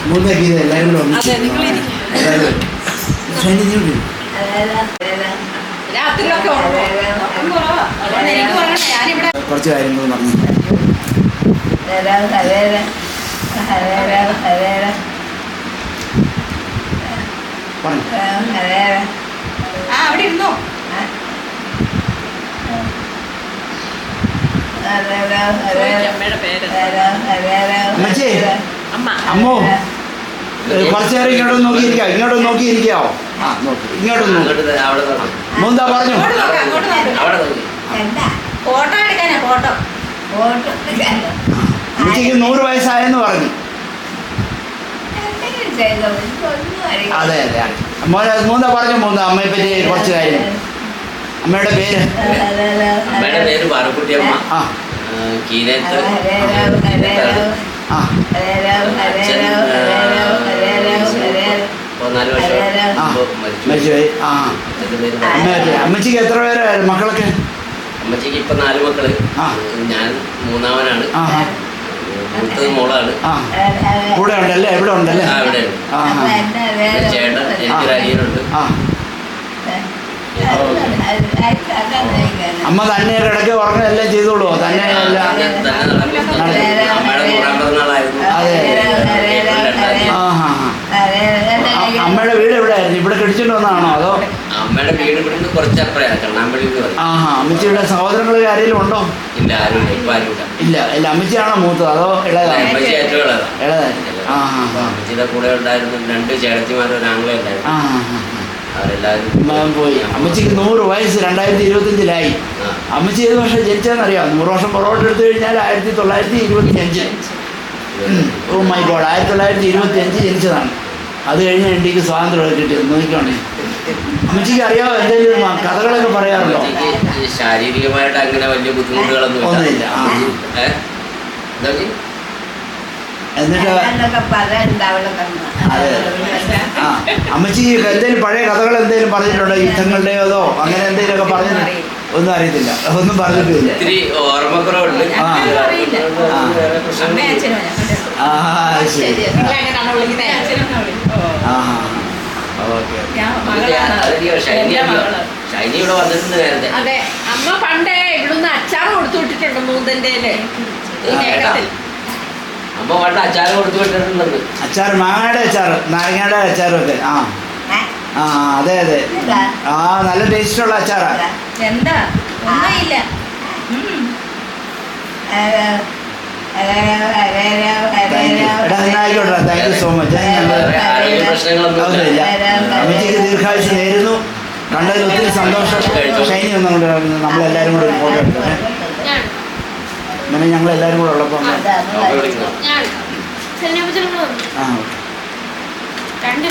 മൂന്നാക്കി എല്ലാവരും കൂടെ ഒന്ന് കുറച്ച് കാര്യങ്ങൾ പറഞ്ഞു. അവിടെ ഇരുന്നോ? അമ്മോ കുറച്ചു നേരം ഇങ്ങോട്ടൊന്ന് നോക്കിയിരിക്കാം. ഇങ്ങോട്ടൊന്ന് നോക്കിയിരിക്കാവോ? ആ നോക്കി ഇങ്ങോട്ടൊന്ന് മൂന്നാ പറഞ്ഞു. അമ്മച്ചിക്ക് 100 വയസ്സായെന്ന് പറഞ്ഞു. അതെ അതെ മോനെ മൂന്നാ പറഞ്ഞു. മൂന്നാ അമ്മയെ പറ്റി കുറച്ച് കാര്യം. അമ്മയുടെ പേര്? അമ്മയുടെ പേര് പാറക്കുട്ടിയമ്മ. കീരത്ത്. മരിച്ചുപോയി. ആ അമ്മച്ചിക്ക് എത്ര പേര് മക്കളൊക്കെ? അമ്മച്ചിക്ക് ഇപ്പൊ 4 മക്കള്. ഞാൻ മൂന്നാമനാണ്. മൂത്തത് മോളാണ്. കൂടെ ഉണ്ടല്ലേ? എവിടെ ഉണ്ടല്ലേ? ഇവിടെ ചേട്ടൻ എനിക്കൊരു അനിയനുണ്ട്. അമ്മ തന്നെ ഇടയ്ക്ക് ഉറങ്ങുക എല്ലാം ചെയ്തോളൂ. തന്നെ അമ്മയുടെ വീട് എവിടെയായിരുന്നു? ഇവിടെ കെട്ടിച്ചിട്ട് വന്നതാണോ അതോ? അമ്മയുടെ വീട് ഇവിടുന്ന് കുറച്ചപ്പുറയാണ്, കണ്ണാമ്പള്ളി. അമ്മച്ചിയുടെ സഹോദരങ്ങൾ ആരെങ്കിലും ഉണ്ടോ? ഇല്ല, ആരും ഇല്ല. ഇല്ല ഇല്ല. അമ്മച്ചിയാണോ മൂത്തത് അതോ ഇളയതാണ്? അമ്മച്ചി ഏറ്റവും ഇളയതാണ്. അമ്മച്ചിയുടെ കൂടെ ഉണ്ടായിരുന്നു 2 ചേട്ടത്തിമാരും ഒരു ആംഗ്ലം ഉണ്ടായിരുന്നു. അവരെല്ലാവരും പോയി. അമ്മച്ചിക്ക് 100 വയസ്സ് 2025 അമ്മച്ചി ഏത് വർഷം ജനിച്ചതെന്നറിയാം? 100 വർഷം പുറകോട്ട് എടുത്തു കഴിഞ്ഞാൽ 1925. ഓ മൈ ഗോഡ്, 1925 ജനിച്ചതാണ്. അത് കഴിഞ്ഞ് ഇന്ത്യക്ക് സ്വാതന്ത്ര്യമൊക്കെ കിട്ടിയത്. നോക്കിക്കോണേ. അമ്മച്ചിക്ക് അറിയാമോ എന്തെങ്കിലും കഥകളൊക്കെ പറയാറുണ്ടോ? ശാരീരികമായിട്ട് അങ്ങനെ വലിയ ബുദ്ധിമുട്ടുകളൊന്നും ഒന്നുമില്ല. എന്നിട്ട് അതെ അമ്മച്ചി എന്തെങ്കിലും പഴയ കഥകൾ എന്തെങ്കിലും പറഞ്ഞിട്ടുണ്ടോ? യുദ്ധങ്ങളുടെയോ അതോ അങ്ങനെ എന്തെങ്കിലുമൊക്കെ പറഞ്ഞിട്ടുണ്ടോ? ഒന്നും അറിയത്തില്ല, ഒന്നും പറഞ്ഞിട്ടില്ല. ഒത്തിരി ഓർമ്മക്കുറവുണ്ട്. ശരി. ഷൈനി ഇവിടെ വന്നിട്ടുണ്ട് നേരത്തെ. അതെ, അമ്മ പണ്ടേ ഇവിടുന്ന് അച്ചാർ കൊടുത്തു വിട്ടിട്ടുണ്ട്. മൂന്നിന്റെ അമ്മ പണ്ട് അച്ചാർ കൊടുത്തു വിട്ടിട്ടുണ്ടെന്ന്. അച്ചാർ, മാങ്ങയുടെ അച്ചാർ, നാരങ്ങയുടെ അച്ചാറും ഒക്കെ. അതെ അതെ. നല്ല ടേസ്റ്റുള്ള അച്ചാറാ. എന്താ ഒന്നുമില്ല. ആയിക്കോട്ടെ. Thank you so much. ഒന്നുമില്ല. അമ്മച്ചിക്ക് ദീർഘായുസ് നേരുന്നു. കണ്ടതിൽ ഒത്തിരി സന്തോഷം. ഷൈനി ഒന്നും നമ്മളെല്ലാവരും കൂടെ ഒരു ഫോട്ടോ എടുക്കണേ. അങ്ങനെ ഞങ്ങളെല്ലാവരും കൂടെ ഉള്ളപ്പോൾ ഞാൻ